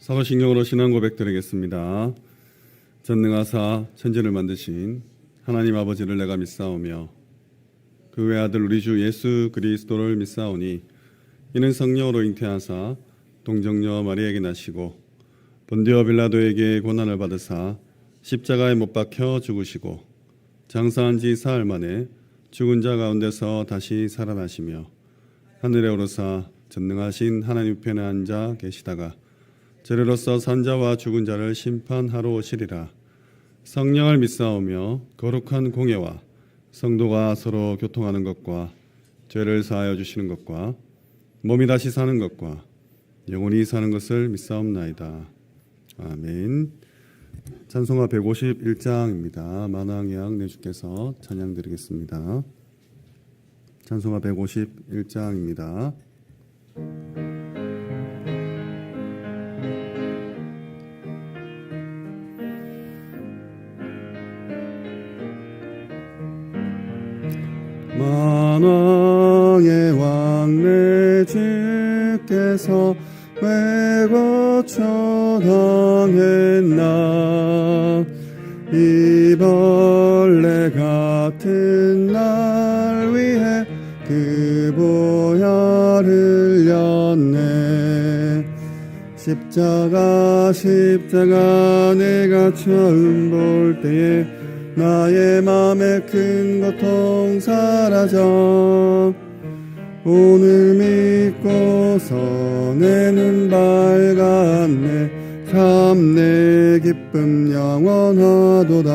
사도신경으로 신앙 고백 드리겠습니다. 전능하사 천지를 만드신 하나님 아버지를 내가 믿사오며 그 외아들 우리 주 예수 그리스도를 믿사오니 이는 성령으로 잉태하사 동정녀 마리아에게 나시고 본디오 빌라도에게 고난을 받으사 십자가에 못 박혀 죽으시고 장사한 지 사흘 만에 죽은 자 가운데서 다시 살아나시며 하늘에 오르사 전능하신 하나님 편에 앉아 계시다가 저리로서 산자와 죽은 자를 심판하러 오시리라. 성령을 믿사오며 거룩한 공예와 성도가 서로 교통하는 것과 죄를 사하여 주시는 것과 몸이 다시 사는 것과 영원히 사는 것을 믿사옵나이다. 아멘. 찬송가 151장입니다. 만왕양 내주께서 찬양 드리겠습니다. 찬송가 151장입니다. 만왕의 왕 내 주께서 왜 거처당했나 이 벌레 같은 날 위해 그 보혈을 흘렸네. 십자가 내가 처음 볼 때에 나의 맘에 큰 고통 사라져 오늘 믿고서 내 눈 밝았네. 참 내 기쁨 영원하도다.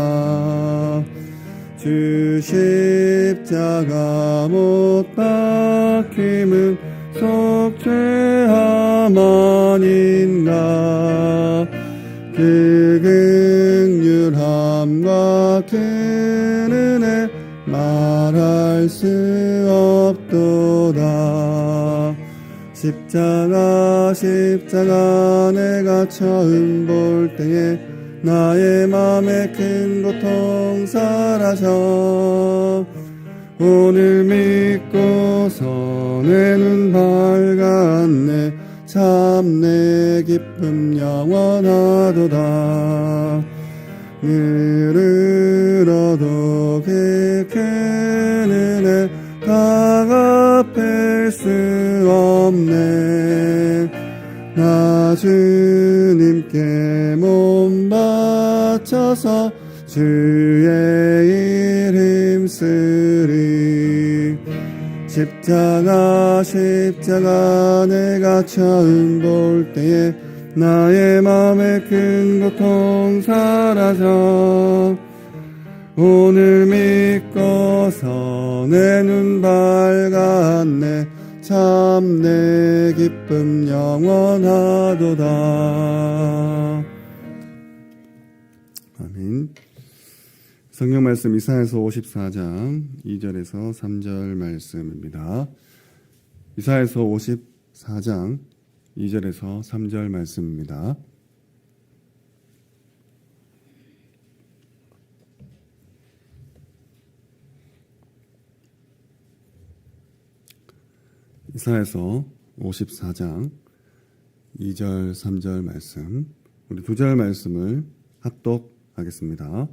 주 십자가 못 박힘은 속죄함 아닌가. 그 긍휼함과 그 은혜 말할 수 없도다. 십자가 내가 처음 볼 때에 나의 맘에 큰 고통 사라져 오늘 믿고서 내 눈 밝았네. 참 내 기쁨 영원하도다. 늘어도 그 큰 은혜 다 갚을 수 없네. 나 주님께 몸 바쳐서 주의 이름 쓰리. 십자가 내가 처음 볼 때에 나의 맘에 큰 고통 사라져 오늘 믿고서 내 눈 밝았네. 참 내 기쁨 영원하도다. 아멘. 성경 말씀 이사야서 54장 2절에서 3절 말씀입니다. 이사야서 54장 2절에서 3절 말씀입니다. 이사야서 54장 2절 3절 말씀, 우리 2절 말씀을 합독하겠습니다.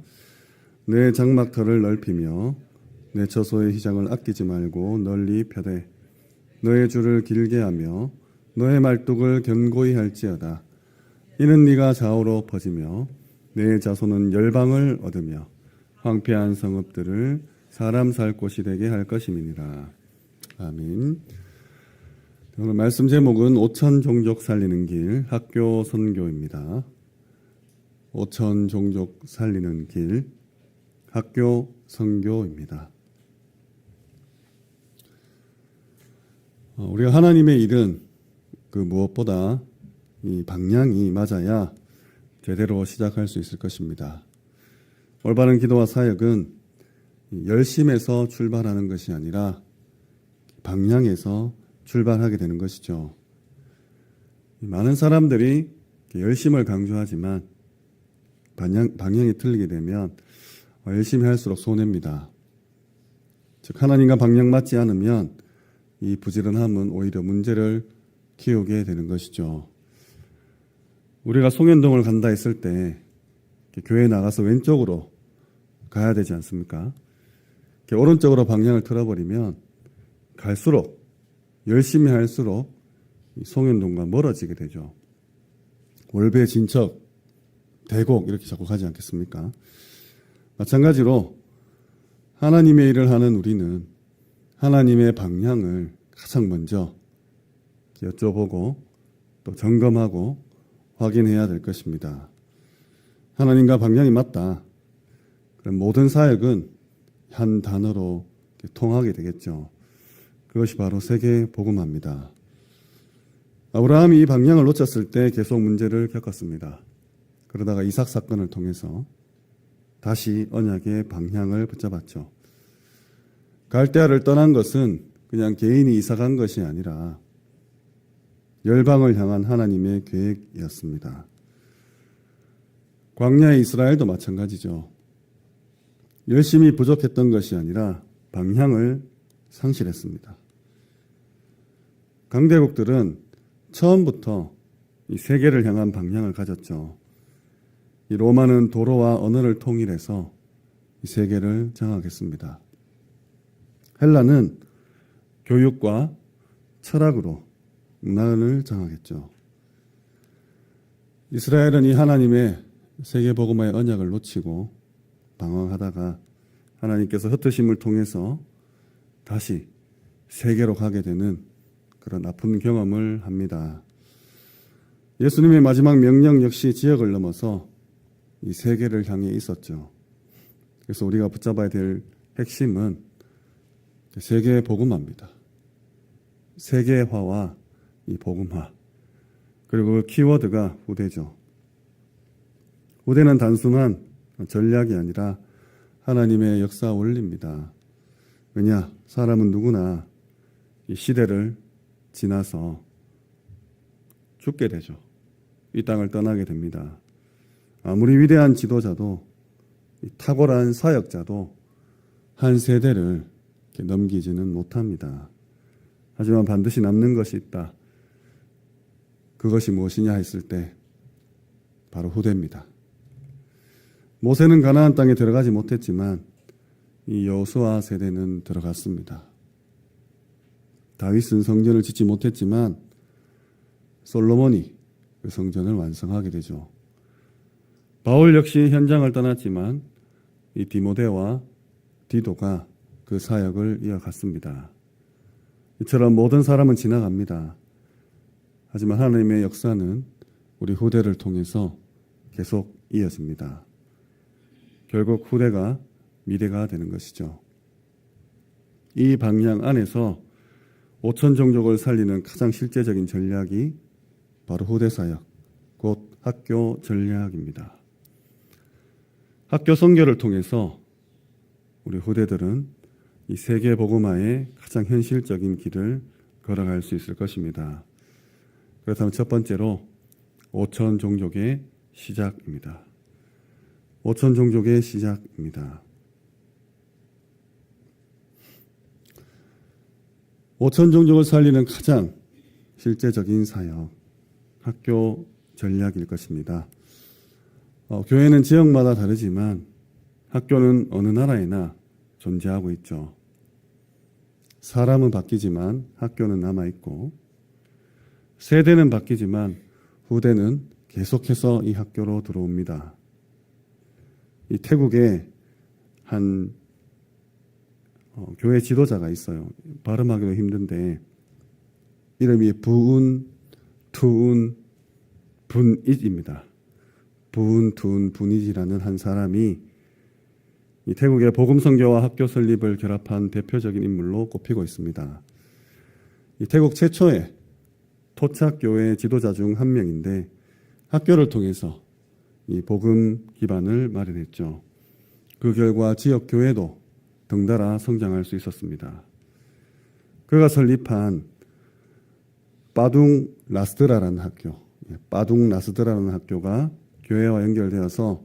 내 장막터를 넓히며 내 처소의 휘장을 아끼지 말고 널리 펴되 너의 줄을 길게 하며 너의 말뚝을 견고히 할지어다. 이는 네가 좌우로 퍼지며 내 자손은 열방을 얻으며 황폐한 성읍들을 사람 살 곳이 되게 할 것임이니라. 아멘. 오늘 말씀 제목은 5천 종족 살리는 길 학교 선교입니다. 5천 종족 살리는 길 학교 선교입니다. 우리가 하나님의 일은 그 무엇보다 이 방향이 맞아야 제대로 시작할 수 있을 것입니다. 올바른 기도와 사역은 열심에서 출발하는 것이 아니라 방향에서 출발하게 되는 것이죠. 많은 사람들이 열심을 강조하지만 방향이 틀리게 되면 열심히 할수록 손해입니다. 즉 하나님과 방향 맞지 않으면 이 부지런함은 오히려 문제를 키우게 되는 것이죠. 우리가 송현동을 간다 했을 때 교회 나가서 왼쪽으로 가야 되지 않습니까? 오른쪽으로 방향을 틀어버리면 갈수록 열심히 할수록 송현동과 멀어지게 되죠. 월배, 진척, 대곡 이렇게 자꾸 가지 않겠습니까? 마찬가지로 하나님의 일을 하는 우리는 하나님의 방향을 가장 먼저 여쭤보고 또 점검하고 확인해야 될 것입니다. 하나님과 방향이 맞다. 그럼 모든 사역은 한 단어로 통하게 되겠죠. 그것이 바로 세계 복음화입니다. 아브라함이 이 방향을 놓쳤을 때 계속 문제를 겪었습니다. 그러다가 이삭 사건을 통해서 다시 언약의 방향을 붙잡았죠. 갈대아를 떠난 것은 그냥 개인이 이사 간 것이 아니라 열방을 향한 하나님의 계획이었습니다. 광야의 이스라엘도 마찬가지죠. 열심히 부족했던 것이 아니라 방향을 상실했습니다. 강대국들은 처음부터 이 세계를 향한 방향을 가졌죠. 이 로마는 도로와 언어를 통일해서 이 세계를 장악했습니다. 헬라는 교육과 철학으로 문화를 장악했죠. 이스라엘은 이 하나님의 세계복음화의 언약을 놓치고 방황하다가 하나님께서 흩으심을 통해서 다시 세계로 가게 되는 그런 아픈 경험을 합니다. 예수님의 마지막 명령 역시 지역을 넘어서 이 세계를 향해 있었죠. 그래서 우리가 붙잡아야 될 핵심은 세계 복음화입니다. 세계화와 이 복음화, 그리고 그 키워드가 후대죠. 후대는 단순한 전략이 아니라 하나님의 역사 원리입니다. 왜냐? 사람은 누구나 이 시대를 지나서 죽게 되죠. 이 땅을 떠나게 됩니다. 아무리 위대한 지도자도 탁월한 사역자도 한 세대를 넘기지는 못합니다. 하지만 반드시 남는 것이 있다. 그것이 무엇이냐 했을 때 바로 후대입니다. 모세는 가나안 땅에 들어가지 못했지만 이 여호수아 세대는 들어갔습니다. 다윗은 성전을 짓지 못했지만 솔로몬이 그 성전을 완성하게 되죠. 바울 역시 현장을 떠났지만 이 디모데와 디도가 그 사역을 이어갔습니다. 이처럼 모든 사람은 지나갑니다. 하지만 하나님의 역사는 우리 후대를 통해서 계속 이어집니다. 결국 후대가 미래가 되는 것이죠. 이 방향 안에서 5천 종족을 살리는 가장 실제적인 전략이 바로 후대 사역, 곧 학교 전략입니다. 학교 선교를 통해서 우리 후대들은 이 세계 복음화의 가장 현실적인 길을 걸어갈 수 있을 것입니다. 그렇다면 첫 번째로 5천 종족의 시작입니다. 5천 종족의 시작입니다. 5천 종족을 살리는 가장 실제적인 사역, 학교 전략일 것입니다. 교회는 지역마다 다르지만 학교는 어느 나라에나 존재하고 있죠. 사람은 바뀌지만 학교는 남아있고, 세대는 바뀌지만 후대는 계속해서 이 학교로 들어옵니다. 이 태국에 한 교회 지도자가 있어요. 발음하기도 힘든데 이름이 부운, 투운, 분잇입니다. 부운, 투운, 분잇이라는 한 사람이 이 태국의 복음 선교와 학교 설립을 결합한 대표적인 인물로 꼽히고 있습니다. 이 태국 최초의 토착교회 지도자 중 한 명인데 학교를 통해서 이 복음 기반을 마련했죠. 그 결과 지역 교회도 덩달아 성장할 수 있었습니다. 그가 설립한 빠둥 라스드라라는 학교, 빠둥 라스드라라는 학교가 교회와 연결되어서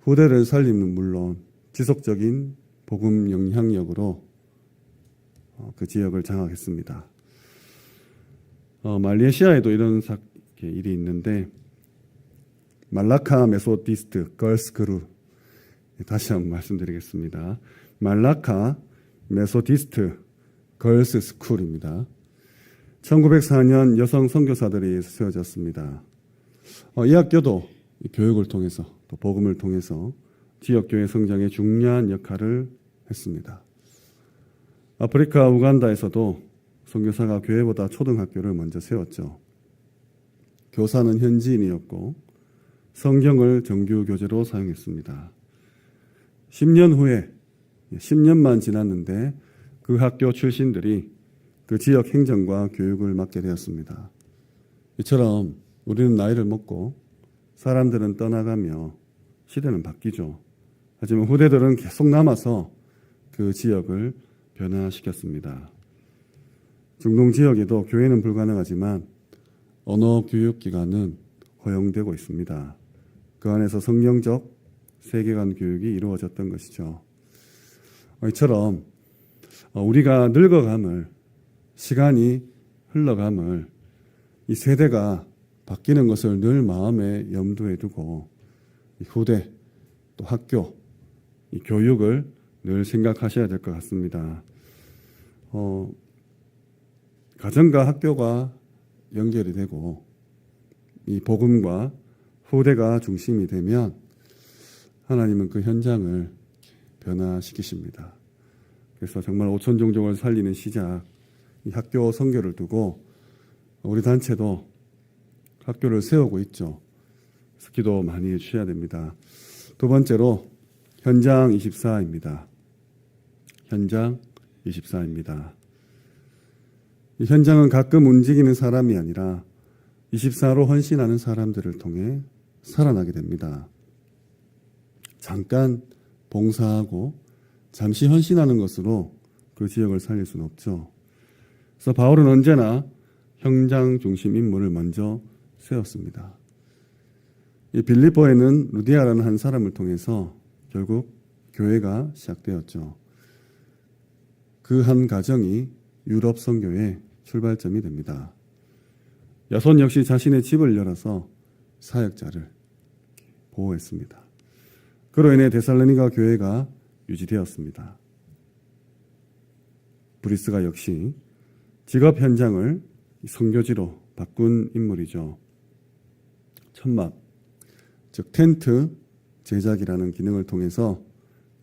후대를 살리는 물론 지속적인 복음 영향력으로 그 지역을 장악했습니다. 말레이시아에도 이런 일이 있는데 말라카 메소디스트 걸스 그루, 다시 한번 말씀드리겠습니다. 말라카 메소디스트 걸스 스쿨입니다. 1904년 여성 선교사들이 세워졌습니다. 이 학교도 교육을 통해서 또 복음을 통해서 지역교회 성장에 중요한 역할을 했습니다. 아프리카 우간다에서도 선교사가 교회보다 초등학교를 먼저 세웠죠. 교사는 현지인이었고 성경을 정규 교재로 사용했습니다. 10년 후에 10년만 지났는데 그 학교 출신들이 그 지역 행정과 교육을 맡게 되었습니다. 이처럼 우리는 나이를 먹고 사람들은 떠나가며 시대는 바뀌죠. 하지만 후대들은 계속 남아서 그 지역을 변화시켰습니다. 중동 지역에도 교회는 불가능하지만 언어 교육 기관은 허용되고 있습니다. 그 안에서 성경적 세계관 교육이 이루어졌던 것이죠. 이처럼 우리가 늙어감을, 시간이 흘러감을, 이 세대가 바뀌는 것을 늘 마음에 염두에 두고 후대 또 학교, 이 교육을 늘 생각하셔야 될 것 같습니다. 가정과 학교가 연결이 되고 이 복음과 후대가 중심이 되면 하나님은 그 현장을 변화시키십니다. 그래서 정말 오천 종족을 살리는 시작, 이 학교 선교를 두고 우리 단체도 학교를 세우고 있죠. 그래서 기도 많이 해주셔야 됩니다. 두 번째로 현장 24입니다. 현장 24입니다. 이 현장은 가끔 움직이는 사람이 아니라 24로 헌신하는 사람들을 통해 살아나게 됩니다. 잠깐 봉사하고 잠시 헌신하는 것으로 그 지역을 살릴 수는 없죠. 그래서 바울은 언제나 현장 중심 인물을 먼저 세웠습니다. 이 빌립보에는 루디아라는 한 사람을 통해서 결국 교회가 시작되었죠. 그 한 가정이 유럽 선교의 출발점이 됩니다. 야손 역시 자신의 집을 열어서 사역자를 보호했습니다. 그로 인해 데살로니가 교회가 유지되었습니다. 브리스가 역시 직업 현장을 선교지로 바꾼 인물이죠. 천막, 즉 텐트 제작이라는 기능을 통해서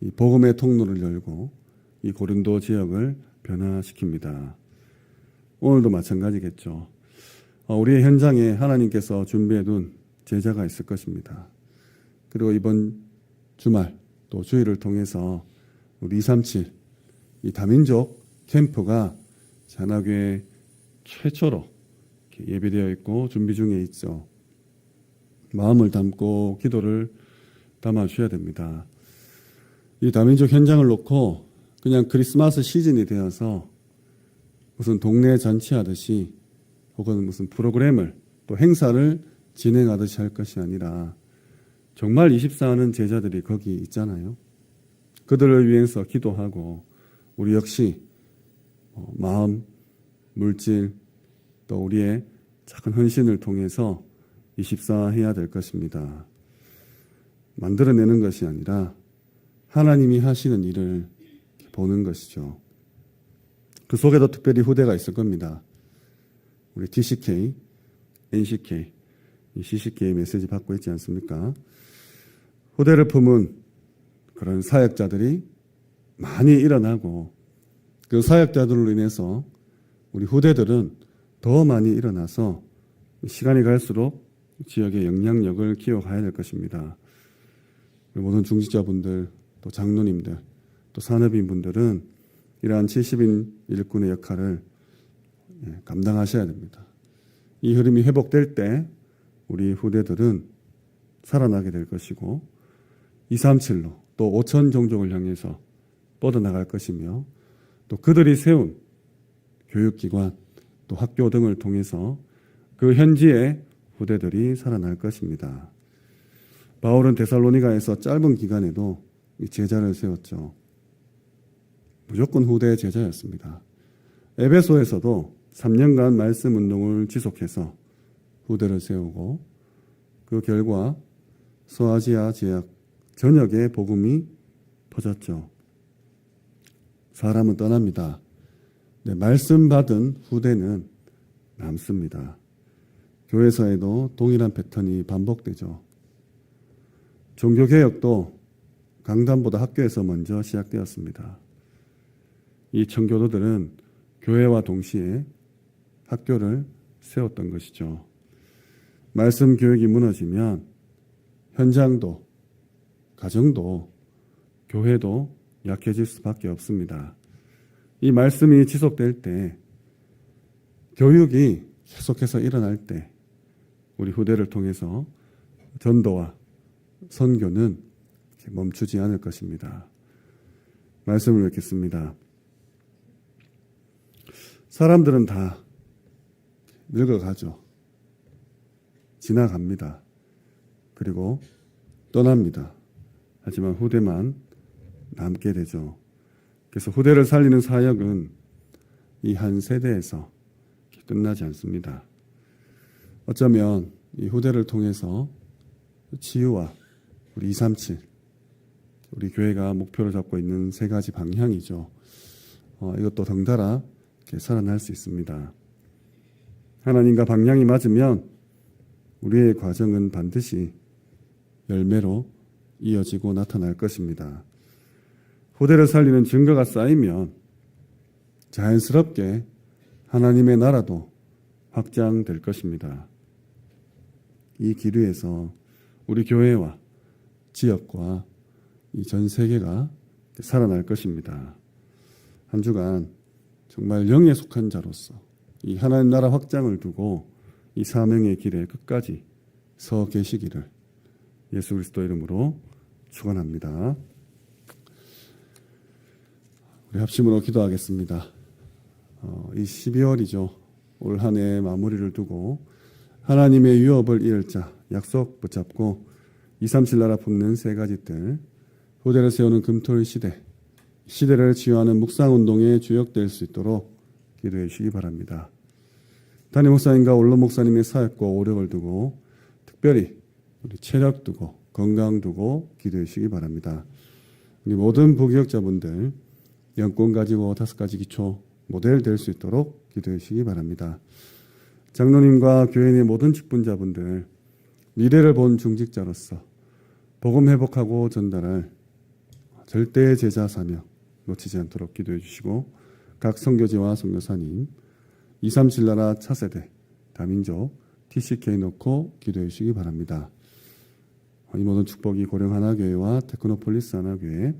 이 복음의 통로를 열고 이 고린도 지역을 변화시킵니다. 오늘도 마찬가지겠죠. 우리의 현장에 하나님께서 준비해둔 제자가 있을 것입니다. 그리고 이번 주말 또 주일을 통해서 우리 237 이 다민족 캠프가 잔화교회 최초로 예비되어 있고 준비 중에 있죠. 마음을 담고 기도를 담아주셔야 됩니다. 이 다민족 현장을 놓고 그냥 크리스마스 시즌이 되어서 무슨 동네 잔치하듯이 혹은 무슨 프로그램을 또 행사를 진행하듯이 할 것이 아니라 정말 24하는 제자들이 거기 있잖아요. 그들을 위해서 기도하고 우리 역시 마음, 물질 또 우리의 작은 헌신을 통해서 24 해야 될 것입니다. 만들어내는 것이 아니라 하나님이 하시는 일을 보는 것이죠. 그 속에도 특별히 후대가 있을 겁니다. 우리 TCK, NCK, 이 CCK 메시지 받고 있지 않습니까? 후대를 품은 그런 사역자들이 많이 일어나고 그 사역자들로 인해서 우리 후대들은 더 많이 일어나서 시간이 갈수록 지역의 영향력을 키워가야 될 것입니다. 모든 중직자분들, 또 장로님들, 또 산업인분들은 이러한 70인 일꾼의 역할을 감당하셔야 됩니다. 이 흐름이 회복될 때 우리 후대들은 살아나게 될 것이고 237로 또 5천 종족을 향해서 뻗어나갈 것이며 또 그들이 세운 교육기관 또 학교 등을 통해서 그 현지의 후대들이 살아날 것입니다. 바울은 데살로니가에서 짧은 기간에도 제자를 세웠죠. 무조건 후대의 제자였습니다. 에베소에서도 3년간 말씀 운동을 지속해서 후대를 세우고 그 결과 소아시아 지역 전역에 복음이 퍼졌죠. 사람은 떠납니다. 네, 말씀 받은 후대는 남습니다. 교회사에도 동일한 패턴이 반복되죠. 종교개혁도 강단보다 학교에서 먼저 시작되었습니다. 이 청교도들은 교회와 동시에 학교를 세웠던 것이죠. 말씀 교육이 무너지면 현장도, 가정도, 교회도 약해질 수밖에 없습니다. 이 말씀이 지속될 때, 교육이 계속해서 일어날 때 우리 후대를 통해서 전도와 선교는 멈추지 않을 것입니다. 말씀을 읽겠습니다. 사람들은 다 늙어가죠. 지나갑니다. 그리고 떠납니다. 하지만 후대만 남게 되죠. 그래서 후대를 살리는 사역은 이 한 세대에서 끝나지 않습니다. 어쩌면 이 후대를 통해서 치유와 우리 237, 우리 교회가 목표로 잡고 있는 세 가지 방향이죠. 이것도 덩달아 살아날 수 있습니다. 하나님과 방향이 맞으면 우리의 과정은 반드시 열매로 이어지고 나타날 것입니다. 후대를 살리는 증거가 쌓이면 자연스럽게 하나님의 나라도 확장될 것입니다. 이 기류에서 우리 교회와 지역과 이 전 세계가 살아날 것입니다. 한 주간 정말 영에 속한 자로서 이 하나님 나라 확장을 두고 이 사명의 길에 끝까지 서 계시기를 예수 그리스도 이름으로 축원합니다. 우리 합심으로 기도하겠습니다. 이 12월이죠. 올 한 해 마무리를 두고 하나님의 유업을 이을 자 약속 붙잡고 237 나라 품는 세 가지 뜰 후대를 세우는 금토일 시대를 치유하는 묵상운동에 주역될 수 있도록 기도해 주시기 바랍니다. 담임 목사님과 원로 목사님의 사역과 오력을 두고 특별히 우리 체력 두고 건강 두고 기도해 주시기 바랍니다. 우리 모든 부교역자분들 영권 가지고 5가지 기초 모델 될 수 있도록 기도해 주시기 바랍니다. 장로님과 교회 내 모든 직분자분들 미래를 본 중직자로서 복음 회복하고 전달할 절대 제자 사명 놓치지 않도록 기도해 주시고 각 선교지와 선교사님 237 나라 차세대 다민족 TCK 놓고 기도해 주시기 바랍니다. 이 모든 축복이 고령 하나교회와 테크노폴리스 하나교회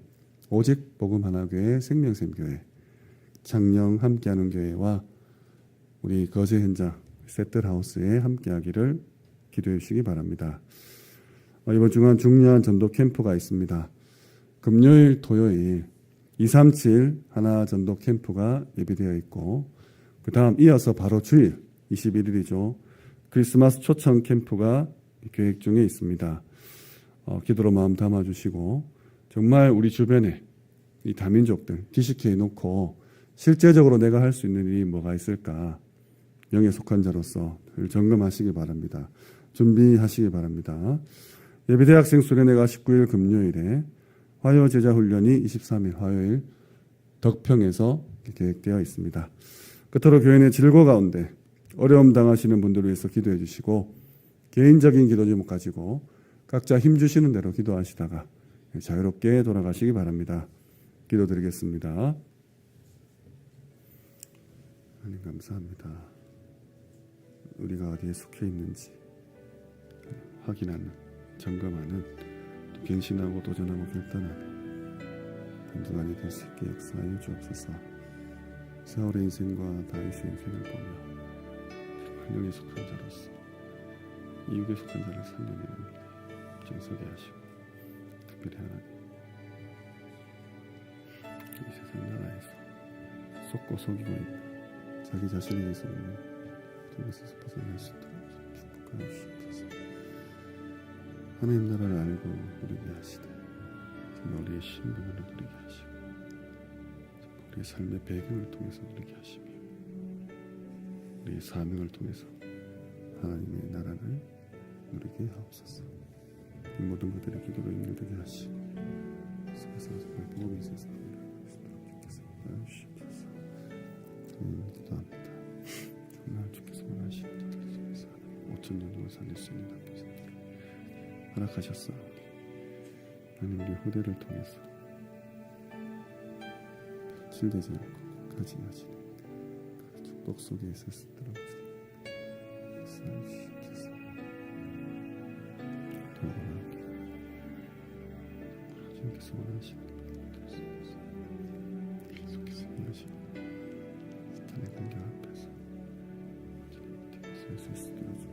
오직 복음 하나교회 생명샘교회 창녕 함께하는 교회와 우리 거제 현장 세틀하우스에 함께하기를 기도해 주시기 바랍니다. 이번 주간 중요한 전도 캠프가 있습니다. 금요일, 토요일 237 하나 전도 캠프가 예비되어 있고 그 다음 이어서 바로 주일 21일이죠. 크리스마스 초청 캠프가 계획 중에 있습니다. 기도로 마음 담아주시고 정말 우리 주변에 이 다민족들 TCK 놓고 실제적으로 내가 할 수 있는 일이 뭐가 있을까 영에 속한 자로서 점검하시기 바랍니다. 준비하시기 바랍니다. 예비대학생 수련회가 19일 금요일에 화요제자훈련이 23일 화요일 덕평에서 계획되어 있습니다. 끝으로 교회 내 질고 가운데 어려움 당하시는 분들을 위해서 기도해 주시고 개인적인 기도 제목 가지고 각자 힘주시는 대로 기도하시다가 자유롭게 돌아가시기 바랍니다. 기도드리겠습니다. 하나님 감사합니다. 우리가 어디에 속해 있는지 확인하는, 점검하는, 또 갱신하고 도전하고 결단하는 한주간이 될 수 있게 역사하여 주옵소서. 사울의 인생과 다윗의 인생을 보며 하늘에 속한 자로서 이육에 속한 자를 살려내는 정석에 하시고 특별히 하나님 이 세상 나라에서 속고 속이고 있는 자기 자신에게서 오는 그것에서 벗어날 수 있도록 축복하여 주시옵소서. 하나님 나라를 알고 누리게 하시되 정말 우리의 신분을 누리게 하시고 우리의 삶의 배경을 통해서 누리게 하시며 우리의 사명을 통해서 하나님의 나라를 누리게 하옵소서. 이 모든 것들이 기도로 연결되게 하시고 속에서 복음이 세상에 주께서 주께서 기도합니다. 정말 주께서 원하시는 것들 속에서 5,000년 동안 살릴 수 있는 학교생들 허락하셨어. 하나님 우리 후대를 통해서 실되지 않고 끝까지 이어지는 그 축복 속에 있을 수 있도록 주께서 도와주옵소서. 주께서 원하시는 것들 속에서 계속해서 이어지는 사탄의 공격 앞에서 주님께 쓸 수 있도록